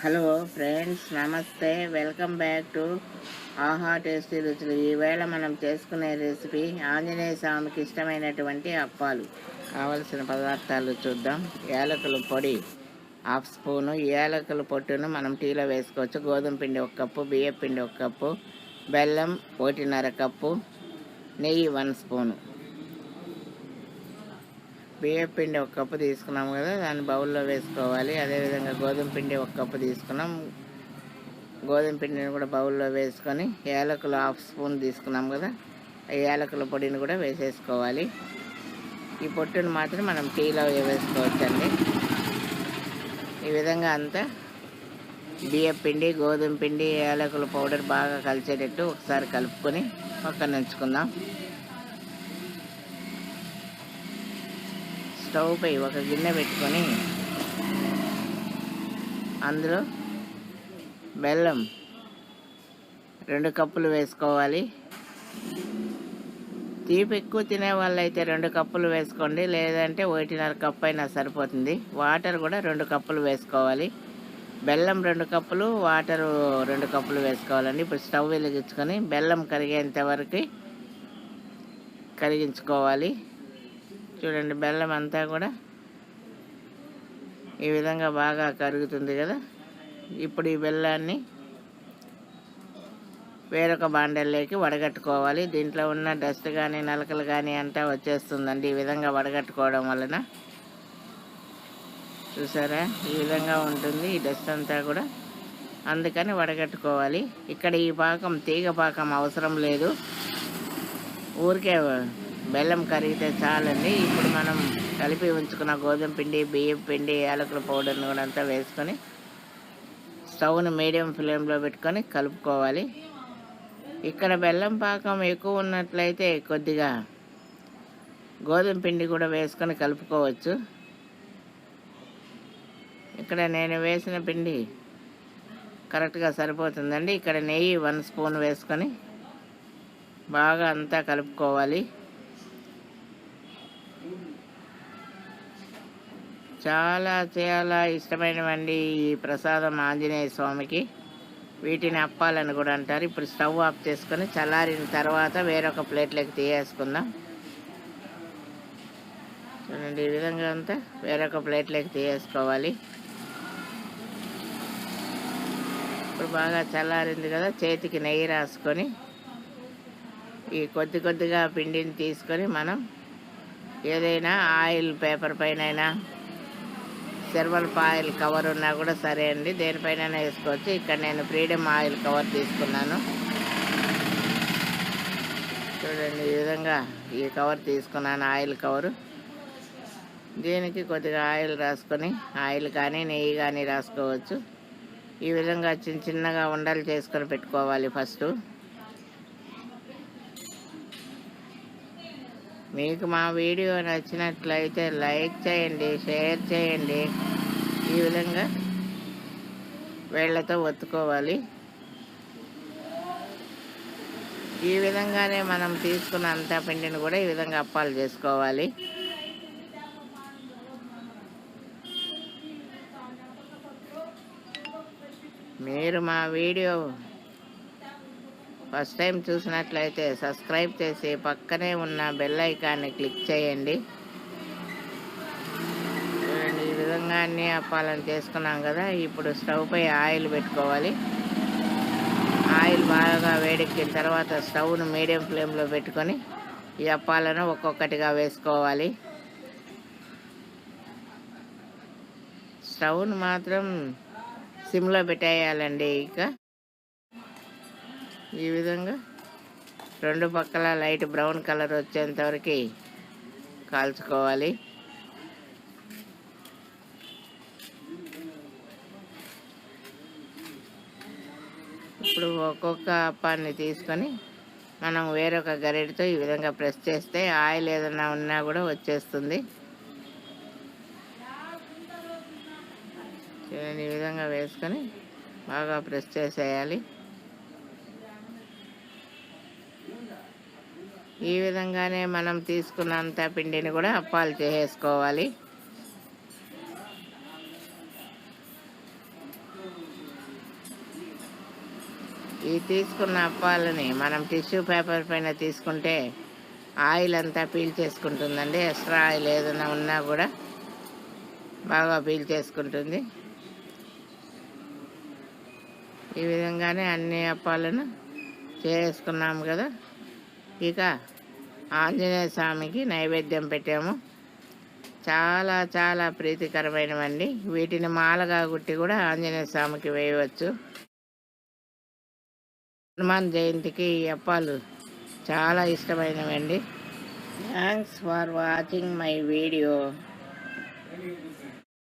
Hello friends, నమస్తే. Welcome back to ఆహా tasty రుచులు. ఈవేళ మనం చేసుకునే రెసిపీ ఆంజనేయ స్వామికి ఇష్టమైనటువంటి అప్పాలు. కావలసిన పదార్థాలు చూద్దాం. యాలకుల పొడి హాఫ్ స్పూను, యాలకుల పొట్టును మనం టీలో వేసుకోవచ్చు. గోధుమ పిండి 1 కప్పు, బియ్యం పిండి 1 కప్పు, బెల్లం 1.5 కప్పు, నెయ్యి 1 స్పూను. బియ్యం పిండి 1 కప్పు తీసుకున్నాం కదా, దాన్ని బౌల్లో వేసుకోవాలి. అదేవిధంగా గోధుమ పిండి 1 కప్పు తీసుకున్నాం. గోధుమ పిండిని కూడా బౌల్లో వేసుకొని, యాలకులు హాఫ్ స్పూన్ తీసుకున్నాం కదా, ఆ యాలకుల పొడిని కూడా వేసేసుకోవాలి. ఈ పొట్టును మాత్రం మనం టీలో వేసుకోవచ్చండి. ఈ విధంగా అంతా బియ్యం పిండి, గోధుమ పిండి, యాలకుల పౌడర్ బాగా కలిసేటట్టు ఒకసారి కలుపుకొని పక్కన ఉంచుకుందాం. స్టవ్ పై ఒక గిన్నె పెట్టుకొని అందులో బెల్లం 2 కప్పులు వేసుకోవాలి. తీపి ఎక్కువ తినే వాళ్ళైతే 2 కప్పులు వేసుకోండి, లేదంటే 1.5 కప్పు అయినా సరిపోతుంది. వాటర్ కూడా 2 కప్పులు వేసుకోవాలి. బెల్లం 2 కప్పులు, వాటరు 2 కప్పులు వేసుకోవాలండి. ఇప్పుడు స్టవ్ వెలిగించుకొని బెల్లం కరిగేంత వరకు కరిగించుకోవాలి. చూడండి, బెల్లం అంతా కూడా ఈ విధంగా బాగా కరుగుతుంది కదా. ఇప్పుడు ఈ బెల్లాన్ని వేరొక బాండల్లోకి వడగట్టుకోవాలి. దీంట్లో ఉన్న డస్ట్ కానీ నలకలు కానీ అంతా వచ్చేస్తుందండి ఈ విధంగా వడగట్టుకోవడం వలన. చూసారా, ఈ విధంగా ఉంటుంది ఈ డస్ట్ అంతా కూడా, అందుకని వడగట్టుకోవాలి. ఇక్కడ ఈ పాకం తీగ పాకం అవసరం లేదు, ఊరికే బెల్లం కరిగితే చాలండి. ఇప్పుడు మనం కలిపి ఉంచుకున్న గోధుమ పిండి, బియ్యం పిండి, యాలకుల పౌడర్ని కూడా అంతా వేసుకొని స్టవ్ను మీడియం ఫ్లేమ్లో పెట్టుకొని కలుపుకోవాలి. ఇక్కడ బెల్లం పాకం ఎక్కువ ఉన్నట్లయితే కొద్దిగా గోధుమ పిండి కూడా వేసుకొని కలుపుకోవచ్చు. ఇక్కడ నేను వేసిన పిండి కరెక్ట్గా సరిపోతుందండి. ఇక్కడ నెయ్యి 1 స్పూన్ వేసుకొని బాగా అంతా కలుపుకోవాలి. చాలా చాలా ఇష్టమైనవండి ఈ ప్రసాదం ఆంజనేయ స్వామికి. వీటిని అప్పాలని కూడా అంటారు. ఇప్పుడు స్టవ్ ఆఫ్ చేసుకొని చల్లారిన తర్వాత వేరొక ప్లేట్లోకి తీసేసుకుందాం. చూడండి, ఈ విధంగా అంతా వేరొక ప్లేట్లోకి తీసేసుకోవాలి. ఇప్పుడు బాగా చల్లారింది కదా, చేతికి నెయ్యి రాసుకొని ఈ కొద్దిగా పిండిని తీసుకొని మనం ఏదైనా ఆయిల్ పేపర్ పైన, సిల్వర్ ఆయిల్ కవర్ ఉన్నా కూడా సరే అండి, దేనిపైన వేసుకోవచ్చు. ఇక్కడ నేను ఫ్రీడమ్ ఆయిల్ కవర్ తీసుకున్నాను. చూడండి, ఈ విధంగా ఈ కవర్ తీసుకున్నాను, ఆయిల్ కవరు. దీనికి కొద్దిగా ఆయిల్ రాసుకొని, ఆయిల్ కానీ నెయ్యి కానీ రాసుకోవచ్చు. ఈ విధంగా చిన్నగా ఉండలు చేసుకొని పెట్టుకోవాలి ఫస్ట్. మీకు మా వీడియో నచ్చినట్లయితే లైక్ చేయండి, షేర్ చేయండి. ఈ విధంగా వేళ్ళతో ఒత్తుకోవాలి. ఈ విధంగానే మనం తీసుకున్న అంత పిండిని కూడా ఈ విధంగా అప్పాలు చేసుకోవాలి. మీరు మా వీడియో ఫస్ట్ టైం చూసినట్లయితే సబ్స్క్రైబ్ చేసి పక్కనే ఉన్న బెల్ ఐకాన్ని క్లిక్ చేయండి. చూడండి, ఈ విధంగా అన్నీ అప్పాలను చేసుకున్నాం కదా. ఇప్పుడు స్టవ్ పై ఆయిల్ పెట్టుకోవాలి. ఆయిల్ బాగా వేడెక్కిన తర్వాత స్టవ్ను మీడియం ఫ్లేమ్లో పెట్టుకొని ఈ అప్పాలను ఒక్కొక్కటిగా వేసుకోవాలి. స్టవ్ను మాత్రం సిమ్లో పెట్టేయాలండి. ఇక ఈ విధంగా 2 పక్కల లైట్ బ్రౌన్ కలర్ వచ్చేంత వరకు కాల్చుకోవాలి. ఇప్పుడు ఒక్కొక్క అప్పాన్ని తీసుకొని మనం వేరొక గరిటెతో ఈ విధంగా ప్రెస్ చేస్తే ఆయిల్ ఏదైనా ఉన్నా కూడా వచ్చేస్తుంది. చూడండి, ఈ విధంగా వేసుకొని బాగా ప్రెస్ చేసేయాలి. ఈ విధంగానే మనం తీసుకున్నంత పిండిని కూడా అప్పాలు చేసేసుకోవాలి. ఈ తీసుకున్న అప్పాలని మనం టిష్యూ పేపర్ పైన తీసుకుంటే ఆయిల్ అంతా పీల్చేసుకుంటుందండి. ఎక్స్ట్రా ఆయిల్ ఏదైనా ఉన్నా కూడా బాగా పీల్చేసుకుంటుంది. ఈ విధంగానే అన్ని అప్పాలను చేసుకున్నాము కదా. ఇక ఆంజనేయ స్వామికి నైవేద్యం పెట్టాము. చాలా చాలా ప్రీతికరమైనవండి. వీటిని మాలగా గుట్టి కూడా ఆంజనేయ స్వామికి వేయవచ్చు. హనుమాన్ జయంతికి ఈ అప్పాలు చాలా ఇష్టమైనవండి. Thanks for watching my video.